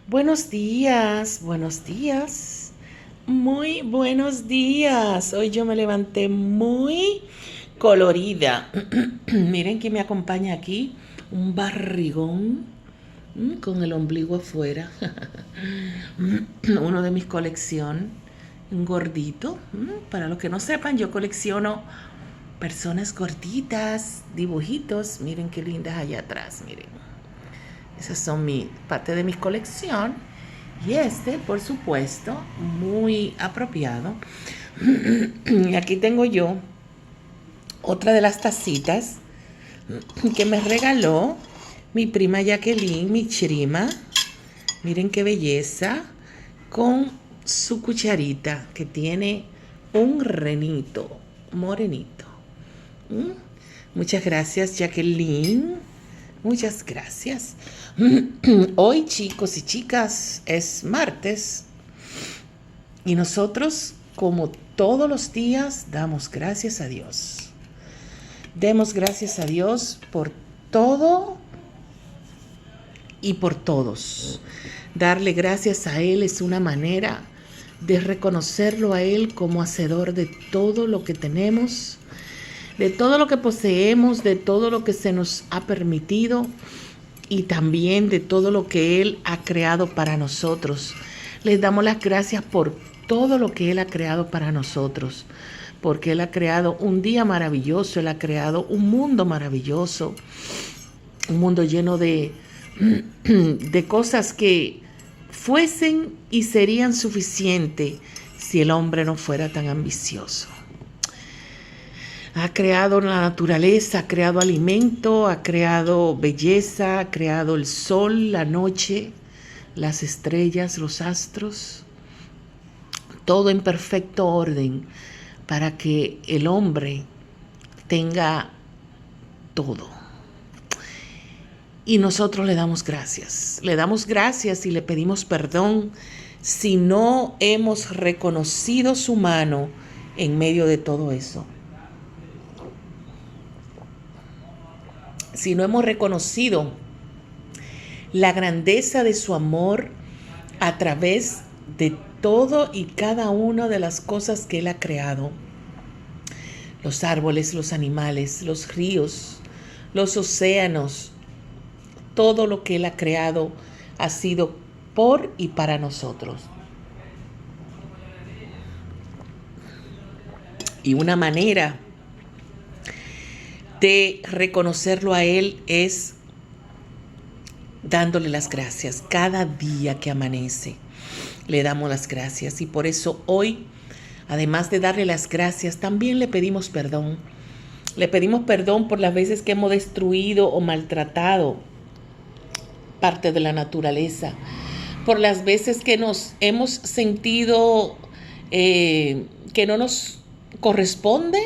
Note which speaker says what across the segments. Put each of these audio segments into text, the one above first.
Speaker 1: Buenos días, buenos días, muy buenos días. Hoy yo me levanté muy colorida. Miren que me acompaña aquí un barrigón con el ombligo afuera. Uno de mis colección, un gordito. Para los que no sepan, yo colecciono personas gorditas, dibujitos. Miren qué lindas allá atrás, miren. Esas son parte de mi colección. Y este, por supuesto, muy apropiado. Y aquí tengo yo otra de las tacitas que me regaló mi prima Jacqueline, mi chirima. Miren qué belleza. Con su cucharita que tiene un renito morenito. Muchas gracias, Jacqueline. Muchas gracias. Hoy, chicos y chicas, es martes y nosotros, como todos los días, damos gracias a Dios. Demos gracias a Dios por todo y por todos. Darle gracias a Él es una manera de reconocerlo a Él como hacedor de todo lo que tenemos, de todo lo que poseemos, de todo lo que se nos ha permitido y también de todo lo que Él ha creado para nosotros. Les damos las gracias por todo lo que Él ha creado para nosotros, porque Él ha creado un día maravilloso, Él ha creado un mundo maravilloso, un mundo lleno de cosas que fuesen y serían suficientes si el hombre no fuera tan ambicioso. Ha creado la naturaleza, ha creado alimento, ha creado belleza, ha creado el sol, la noche, las estrellas, los astros, todo en perfecto orden para que el hombre tenga todo. Y nosotros le damos gracias y le pedimos perdón si no hemos reconocido su mano en medio de todo eso. Si no hemos reconocido la grandeza de su amor a través de todo y cada una de las cosas que Él ha creado. Los árboles, los animales, los ríos, los océanos, todo lo que Él ha creado ha sido por y para nosotros. Y una manera de reconocerlo a Él es dándole las gracias. Cada día que amanece, le damos las gracias. Y por eso hoy, además de darle las gracias, también le pedimos perdón. Le pedimos perdón por las veces que hemos destruido o maltratado parte de la naturaleza. Por las veces que nos hemos sentido que no nos corresponde,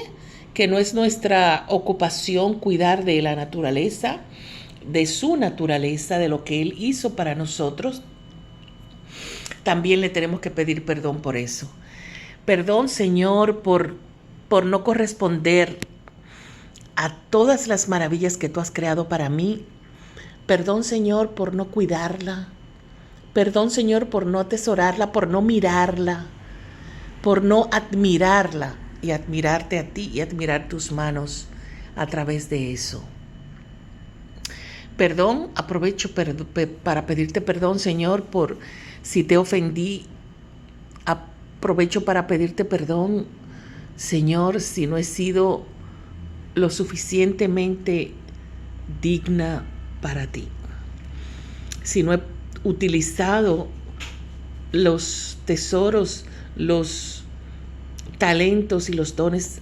Speaker 1: que no es nuestra ocupación cuidar de la naturaleza, de su naturaleza, de lo que Él hizo para nosotros. También le tenemos que pedir perdón por eso. Perdón, Señor, por no corresponder a todas las maravillas que tú has creado para mí. Perdón, Señor, por no cuidarla. Perdón, Señor, por no atesorarla, por no mirarla, por no admirarla y admirarte a ti y admirar tus manos a través de eso. Perdón, aprovecho para pedirte perdón, Señor, por si te ofendí. Aprovecho para pedirte perdón, Señor, si no he sido lo suficientemente digna para ti. Si no he utilizado los tesoros, los talentos y los dones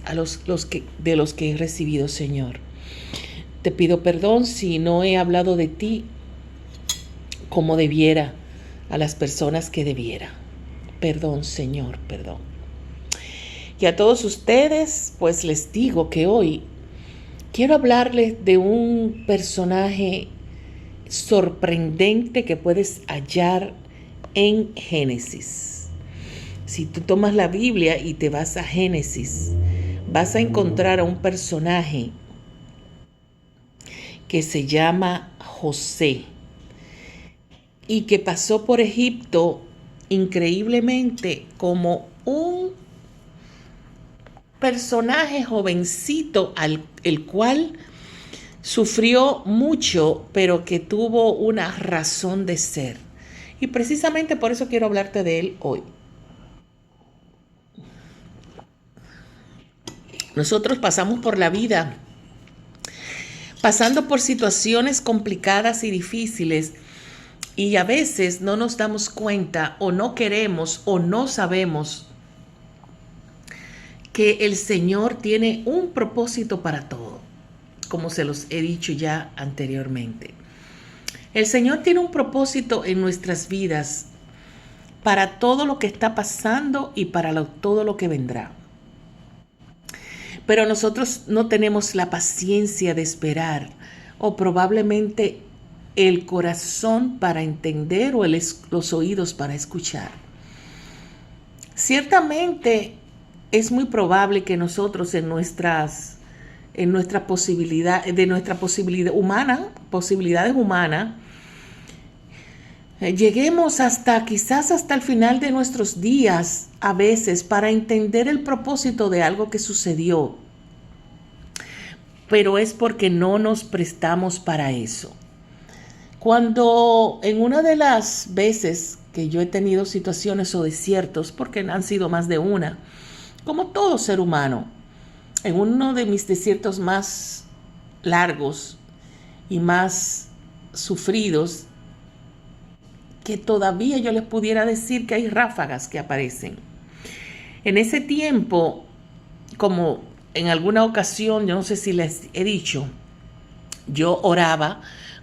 Speaker 1: de los que he recibido, Señor. Te pido perdón si no he hablado de ti como debiera a las personas que debiera. Perdón, Señor, perdón. Y a todos ustedes, pues les digo que hoy quiero hablarles de un personaje sorprendente que puedes hallar en Génesis. Si tú tomas la Biblia y te vas a Génesis, vas a encontrar a un personaje que se llama José. y que pasó por Egipto increíblemente como un personaje jovencito el cual sufrió mucho, pero que tuvo una razón de ser. Y precisamente por eso quiero hablarte de él hoy. Nosotros pasamos por la vida pasando por situaciones complicadas y difíciles y a veces no nos damos cuenta o no queremos o no sabemos que el Señor tiene un propósito para todo, como se los he dicho ya anteriormente. El Señor tiene un propósito en nuestras vidas para todo lo que está pasando y para todo lo que vendrá. Pero nosotros no tenemos la paciencia de esperar o probablemente el corazón para entender o los oídos para escuchar. Ciertamente es muy probable que nosotros de nuestras posibilidades humanas, lleguemos quizás hasta el final de nuestros días a veces para entender el propósito de algo que sucedió, pero es porque no nos prestamos para eso. Cuando en una de las veces que yo he tenido situaciones o desiertos, porque han sido más de una, como todo ser humano, en uno de mis desiertos más largos y más sufridos, que todavía yo les pudiera decir que hay ráfagas que aparecen. En ese tiempo, como en alguna ocasión, yo no sé si les he dicho, yo oraba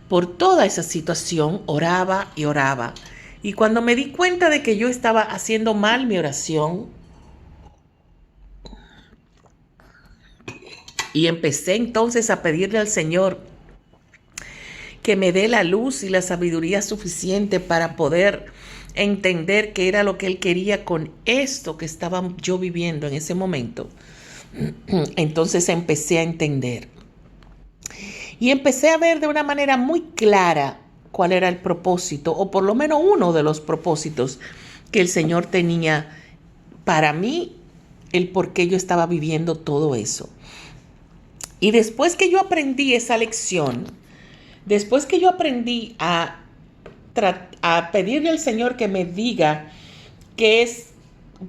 Speaker 1: por toda esa situación, oraba y oraba. Y cuando me di cuenta de que yo estaba haciendo mal mi oración, y empecé entonces a pedirle al Señor que me dé la luz y la sabiduría suficiente para poder entender qué era lo que Él quería con esto que estaba yo viviendo en ese momento. Entonces empecé a entender. Y empecé a ver de una manera muy clara cuál era el propósito, o por lo menos uno de los propósitos que el Señor tenía para mí, el por qué yo estaba viviendo todo eso. Y después que yo aprendí esa lección, después que yo aprendí a pedirle al Señor que me diga qué es,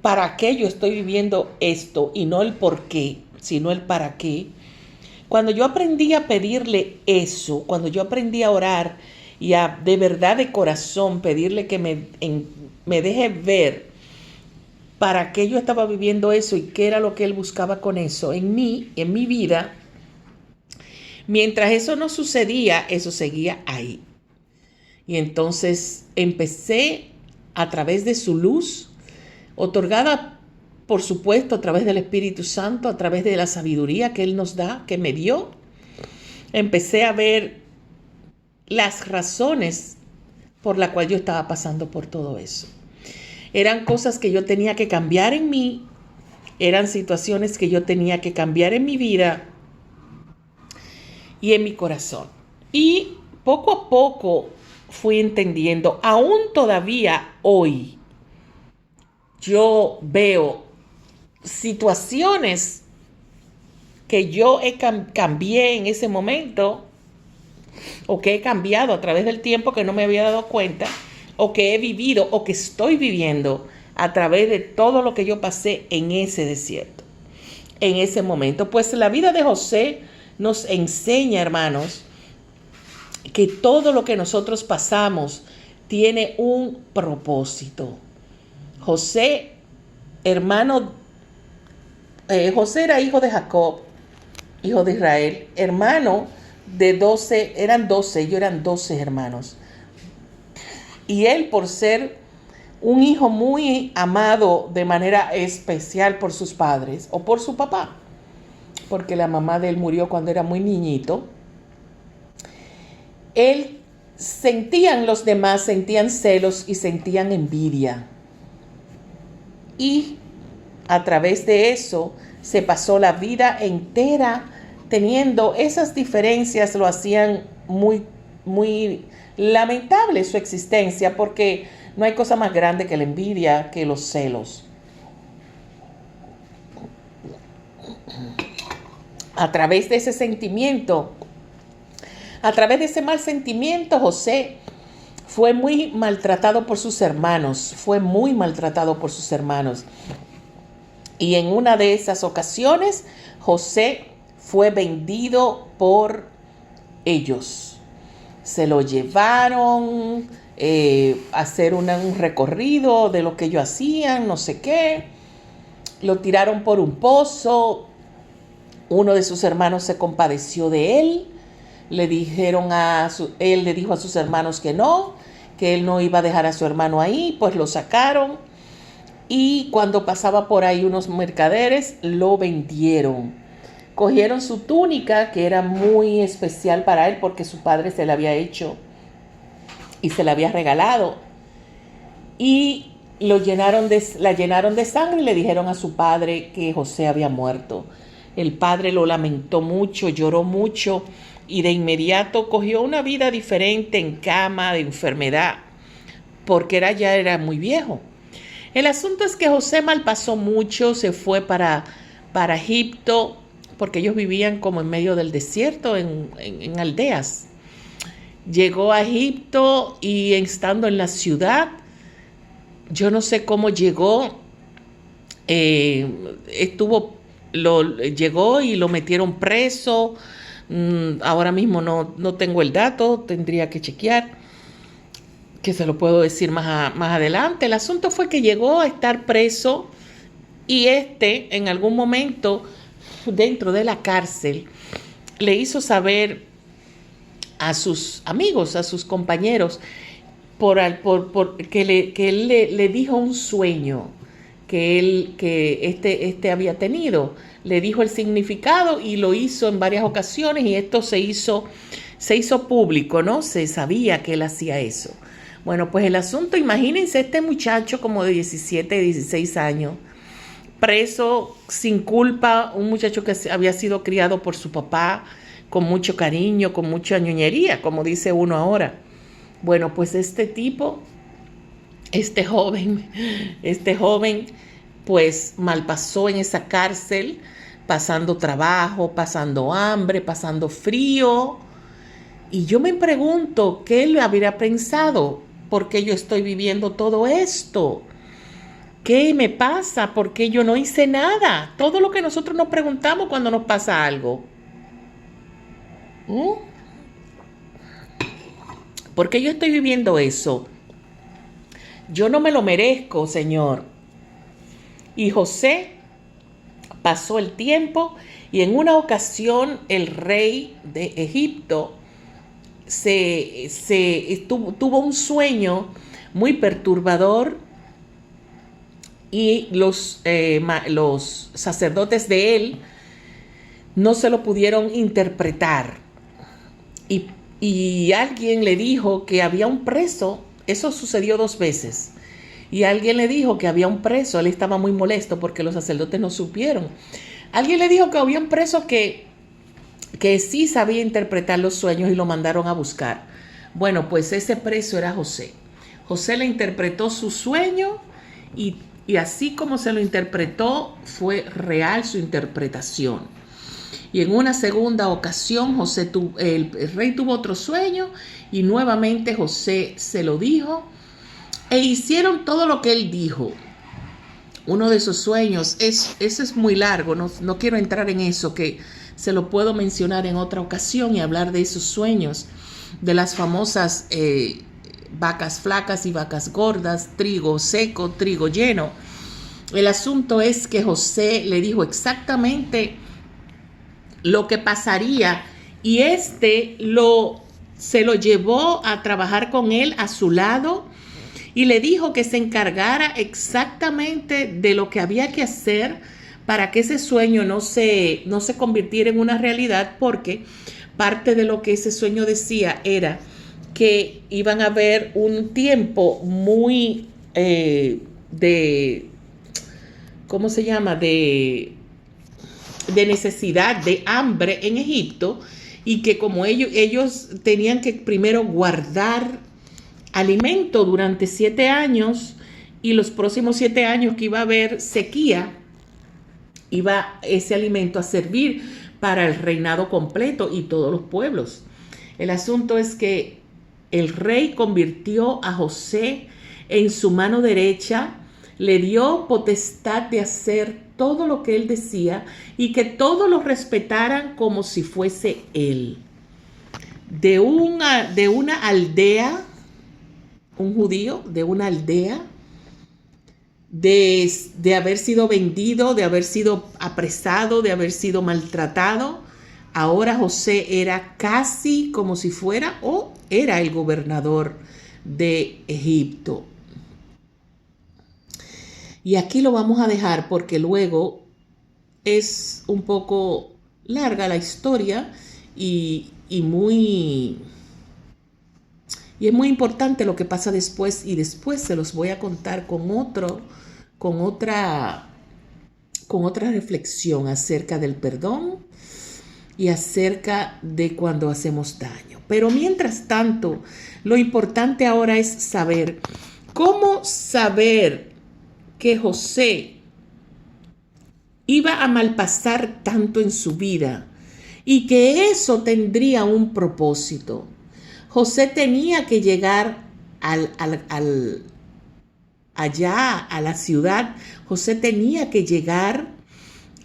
Speaker 1: para qué yo estoy viviendo esto, y no el por qué, sino el para qué. Cuando yo aprendí a pedirle eso, cuando yo aprendí a orar y a de verdad de corazón pedirle que me deje ver para qué yo estaba viviendo eso y qué era lo que Él buscaba con eso en mí, en mi vida, mientras eso no sucedía, eso seguía ahí. Y entonces empecé a través de su luz, otorgada, por supuesto, a través del Espíritu Santo, a través de la sabiduría que Él nos da, que me dio. Empecé a ver las razones por las cuales yo estaba pasando por todo eso. Eran cosas que yo tenía que cambiar en mí, eran situaciones que yo tenía que cambiar en mi vida y en mi corazón. Y poco a poco fui entendiendo, aún todavía hoy, yo veo situaciones que yo cambié en ese momento, o que he cambiado a través del tiempo que no me había dado cuenta, o que he vivido o que estoy viviendo a través de todo lo que yo pasé en ese desierto, en ese momento. Pues la vida de José nos enseña, hermanos, que todo lo que nosotros pasamos tiene un propósito. José, José era hijo de Jacob, hijo de Israel, hermano de 12, ellos eran 12 hermanos. Y él, por ser un hijo muy amado de manera especial por sus padres o por su papá, porque la mamá de él murió cuando era muy niñito, los demás sentían celos y sentían envidia. Y a través de eso se pasó la vida entera teniendo esas diferencias, lo hacían muy muy lamentable su existencia, porque no hay cosa más grande que la envidia, que los celos. A través de ese sentimiento, a través de ese mal sentimiento, José fue muy maltratado por sus hermanos, fue muy maltratado por sus hermanos. Y en una de esas ocasiones, José fue vendido por ellos. Se lo llevaron a hacer un recorrido de lo que ellos hacían, no sé qué. Lo tiraron por un pozo. Uno de sus hermanos se compadeció de él. Él le dijo a sus hermanos que él no iba a dejar a su hermano ahí, pues lo sacaron. Y cuando pasaba por ahí unos mercaderes, lo vendieron. Cogieron su túnica, que era muy especial para él porque su padre se la había hecho y se la había regalado. Y la llenaron de sangre y le dijeron a su padre que José había muerto. El padre lo lamentó mucho, lloró mucho y de inmediato cogió una vida diferente en cama, de enfermedad, porque ya era muy viejo. El asunto es que José malpasó mucho, se fue para Egipto, porque ellos vivían como en medio del desierto, en aldeas. Llegó a Egipto y estando en la ciudad, yo no sé cómo llegó, llegó y lo metieron preso. Ahora mismo no tengo el dato, tendría que chequear, que se lo puedo decir más adelante. El asunto fue que llegó a estar preso y en algún momento dentro de la cárcel le hizo saber a sus amigos, a sus compañeros, que él le dijo un sueño que este había tenido. Le dijo el significado y lo hizo en varias ocasiones y esto se hizo público, ¿no? Se sabía que él hacía eso. Bueno, pues el asunto, imagínense este muchacho como de 17, 16 años, preso sin culpa, un muchacho que había sido criado por su papá con mucho cariño, con mucha ñoñería, como dice uno ahora. Bueno, pues este joven, pues malpasó en esa cárcel, pasando trabajo, pasando hambre, pasando frío. Y yo me pregunto, ¿qué él habría pensado? ¿Por qué yo estoy viviendo todo esto? ¿Qué me pasa? ¿Por qué yo no hice nada? Todo lo que nosotros nos preguntamos cuando nos pasa algo. ¿Por qué yo estoy viviendo eso? Yo no me lo merezco, Señor. Y José pasó el tiempo y en una ocasión el rey de Egipto tuvo un sueño muy perturbador y los sacerdotes de él no se lo pudieron interpretar. Y alguien le dijo que había un preso. Eso sucedió 2 veces. Y alguien le dijo que había un preso. Él estaba muy molesto porque los sacerdotes no supieron. Alguien le dijo que había un preso que sí sabía interpretar los sueños y lo mandaron a buscar. Bueno, pues ese preso era José. José le interpretó su sueño y así como se lo interpretó, fue real su interpretación. Y en una segunda ocasión, el rey tuvo otro sueño y nuevamente José se lo dijo e hicieron todo lo que él dijo. Uno de esos sueños, ese es muy largo, no quiero entrar en eso, que se lo puedo mencionar en otra ocasión y hablar de esos sueños, de las famosas vacas flacas y vacas gordas, trigo seco, trigo lleno. El asunto es que José le dijo exactamente lo que pasaría y se lo llevó a trabajar con él a su lado y le dijo que se encargara exactamente de lo que había que hacer para que ese sueño no se convirtiera en una realidad, porque parte de lo que ese sueño decía era que iban a haber un tiempo muy ¿cómo se llama? De necesidad, de hambre en Egipto, y que como ellos tenían que primero guardar alimento durante 7 años y los próximos 7 años que iba a haber sequía, iba ese alimento a servir para el reinado completo y todos los pueblos. El asunto es que el rey convirtió a José en su mano derecha, le dio potestad de hacer todo lo que él decía y que todos lo respetaran como si fuese él. De una aldea, un judío de una aldea, de haber sido vendido, de haber sido apresado, de haber sido maltratado, ahora José era casi como si fuera o era el gobernador de Egipto. Y aquí lo vamos a dejar porque luego es un poco larga la historia y es muy importante lo que pasa después, y después se los voy a contar con otra reflexión acerca del perdón y acerca de cuando hacemos daño. Pero mientras tanto, lo importante ahora es saber cómo saber que José iba a malpasar tanto en su vida y que eso tendría un propósito. José tenía que llegar allá a la ciudad. José tenía que llegar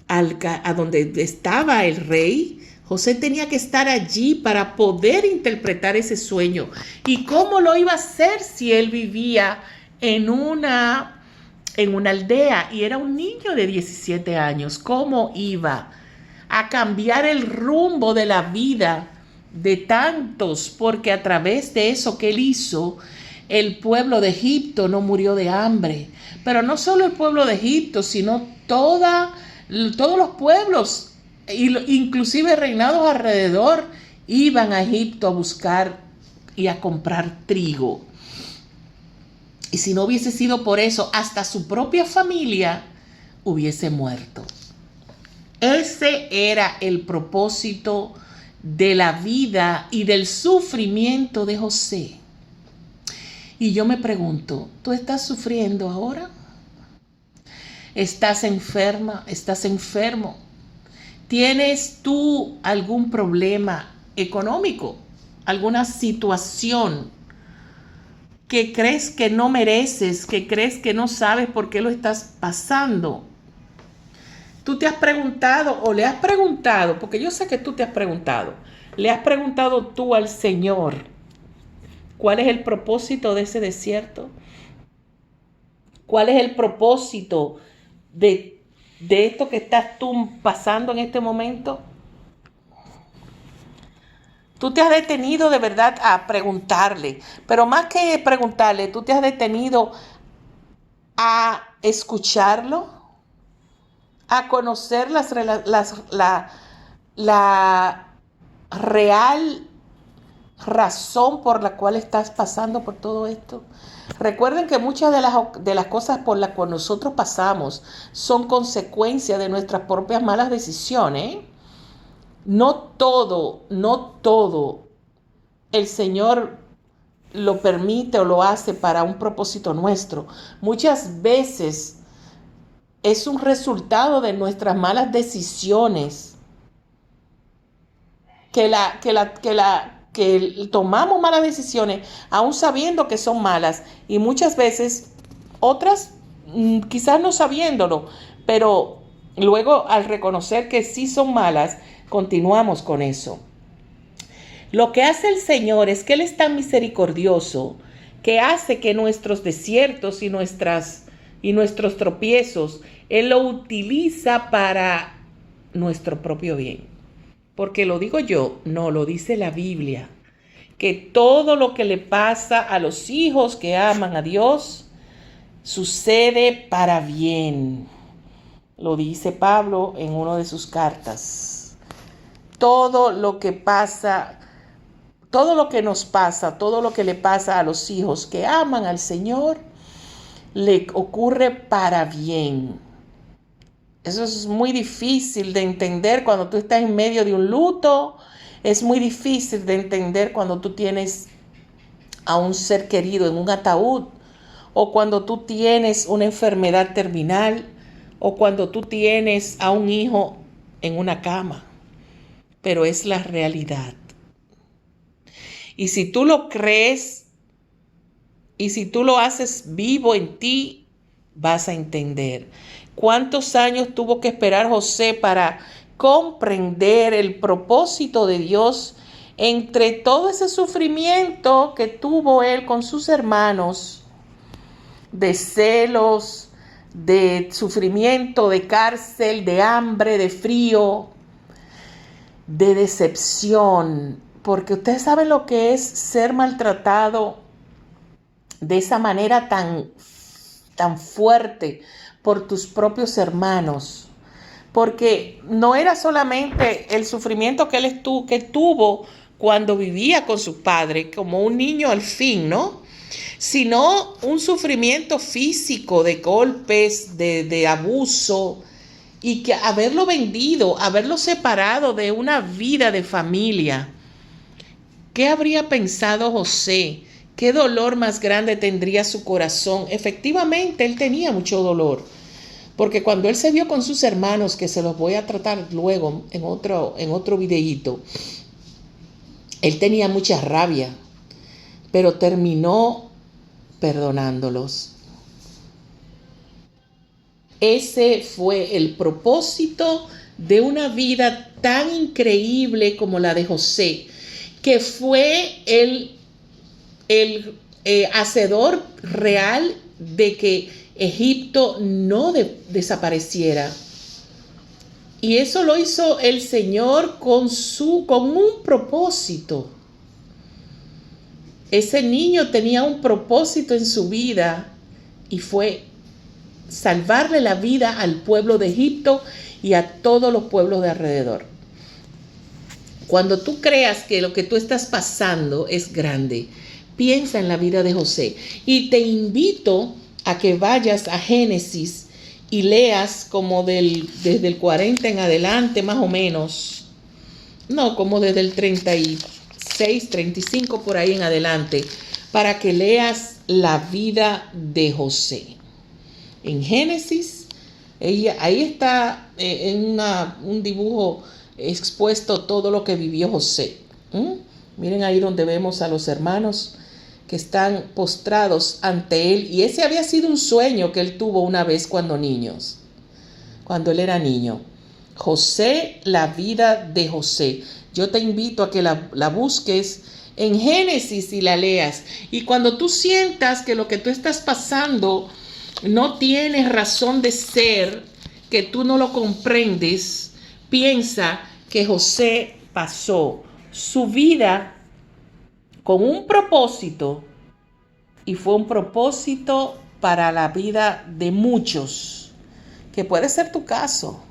Speaker 1: a donde estaba el rey. José tenía que estar allí para poder interpretar ese sueño. ¿Y cómo lo iba a hacer si él vivía en una aldea y era un niño de 17 años? ¿Cómo iba a cambiar el rumbo de la vida de tantos? Porque a través de eso que él hizo, el pueblo de Egipto no murió de hambre. Pero no solo el pueblo de Egipto, sino todos los pueblos, inclusive reinados alrededor, iban a Egipto a buscar y a comprar trigo. Y si no hubiese sido por eso, hasta su propia familia hubiese muerto. Ese era el propósito de la vida y del sufrimiento de José. Y yo me pregunto, ¿tú estás sufriendo ahora? ¿Estás enferma? ¿Estás enfermo? ¿Tienes tú algún problema económico? ¿Alguna situación que crees que no mereces, que crees que no sabes por qué lo estás pasando? Tú te has preguntado o le has preguntado, porque yo sé que tú te has preguntado, le has preguntado tú al Señor, ¿cuál es el propósito de ese desierto? ¿Cuál es el propósito de esto que estás tú pasando en este momento? Tú te has detenido de verdad a preguntarle, pero más que preguntarle, tú te has detenido a escucharlo, a conocer la real razón por la cual estás pasando por todo esto. Recuerden que muchas de las cosas por las cuales nosotros pasamos son consecuencia de nuestras propias malas decisiones. No todo el Señor lo permite o lo hace para un propósito nuestro. Muchas veces es un resultado de nuestras malas decisiones que tomamos malas decisiones aún sabiendo que son malas, y muchas veces otras quizás no sabiéndolo, pero luego al reconocer que sí son malas, continuamos con eso. Lo que hace el Señor es que Él es tan misericordioso que hace que nuestros desiertos y nuestros tropiezos, Él lo utiliza para nuestro propio bien. Porque lo digo yo, no, lo dice la Biblia, que todo lo que le pasa a los hijos que aman a Dios sucede para bien. Lo dice Pablo en una de sus cartas. Todo lo que pasa, todo lo que nos pasa, todo lo que le pasa a los hijos que aman al Señor, le ocurre para bien. Eso es muy difícil de entender cuando tú estás en medio de un luto, Es muy difícil de entender cuando tú tienes a un ser querido en un ataúd, o cuando tú tienes una enfermedad terminal, o cuando tú tienes a un hijo en una cama. Pero es la realidad. Y si tú lo crees y si tú lo haces vivo en ti, vas a entender. ¿Cuántos años tuvo que esperar José para comprender el propósito de Dios entre todo ese sufrimiento que tuvo él con sus hermanos, de celos, de sufrimiento, de cárcel, de hambre, de frío, de decepción? Porque ustedes saben lo que es ser maltratado de esa manera tan fuerte por tus propios hermanos. Porque no era solamente el sufrimiento que él tuvo cuando vivía con su padre, como un niño al fin, ¿no? Sino un sufrimiento físico, de golpes, de abuso, y que haberlo vendido, haberlo separado de una vida de familia. ¿Qué habría pensado José? ¿Qué dolor más grande tendría su corazón? Efectivamente, él tenía mucho dolor. Porque cuando él se vio con sus hermanos, que se los voy a tratar luego en otro videíto, él tenía mucha rabia, pero terminó perdonándolos. Ese fue el propósito de una vida tan increíble como la de José, que fue el hacedor real de que Egipto no desapareciera. Y eso lo hizo el Señor con un propósito. Ese niño tenía un propósito en su vida y fue salvarle la vida al pueblo de Egipto y a todos los pueblos de alrededor. Cuando tú creas que lo que tú estás pasando es grande, piensa en la vida de José. Y te invito a que vayas a Génesis y leas como desde el 40 en adelante más o menos. No, como desde el 36, 35 por ahí en adelante, para que leas la vida de José. En Génesis, ahí está en un dibujo expuesto todo lo que vivió José. Miren ahí donde vemos a los hermanos que están postrados ante él. Y ese había sido un sueño que él tuvo una vez cuando él era niño. José, la vida de José. Yo te invito a que la busques en Génesis y la leas. Y cuando tú sientas que lo que tú estás pasando no tiene razón de ser, que tú no lo comprendes, piensa que José pasó su vida con un propósito, y fue un propósito para la vida de muchos, que puede ser tu caso.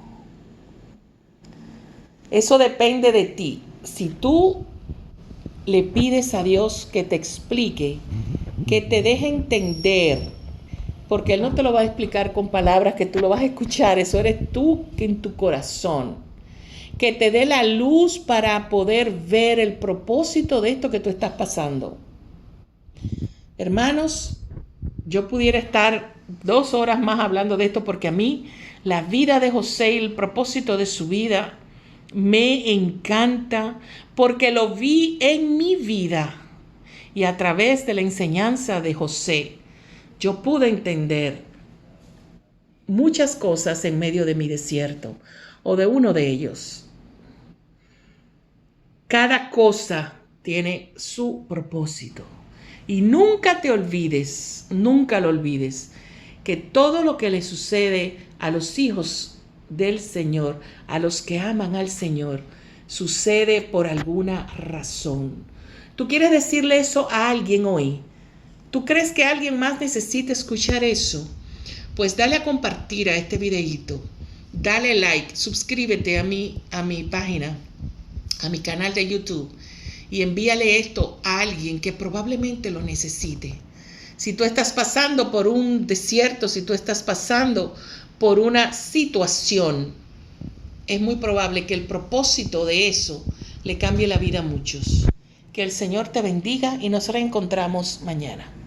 Speaker 1: Eso depende de ti. Si tú le pides a Dios que te explique, que te deje entender, porque Él no te lo va a explicar con palabras que tú lo vas a escuchar, eso eres tú en tu corazón. Que te dé la luz para poder ver el propósito de esto que tú estás pasando. Hermanos, yo pudiera estar 2 horas más hablando de esto, porque a mí la vida de José y el propósito de su vida me encanta, porque lo vi en mi vida. Y a través de la enseñanza de José, yo pude entender muchas cosas en medio de mi desierto, o de uno de ellos. Cada cosa tiene su propósito. Y nunca te olvides, nunca lo olvides, que todo lo que le sucede a los hijos del Señor, a los que aman al Señor, sucede por alguna razón. ¿Tú quieres decirle eso a alguien hoy? ¿Tú crees que alguien más necesita escuchar eso? Pues dale a compartir a este videíto, dale like, suscríbete a mi página, a mi canal de YouTube, y envíale esto a alguien que probablemente lo necesite. Si tú estás pasando por un desierto, si tú estás pasando por una situación, es muy probable que el propósito de eso le cambie la vida a muchos. Que el Señor te bendiga y nos reencontramos mañana.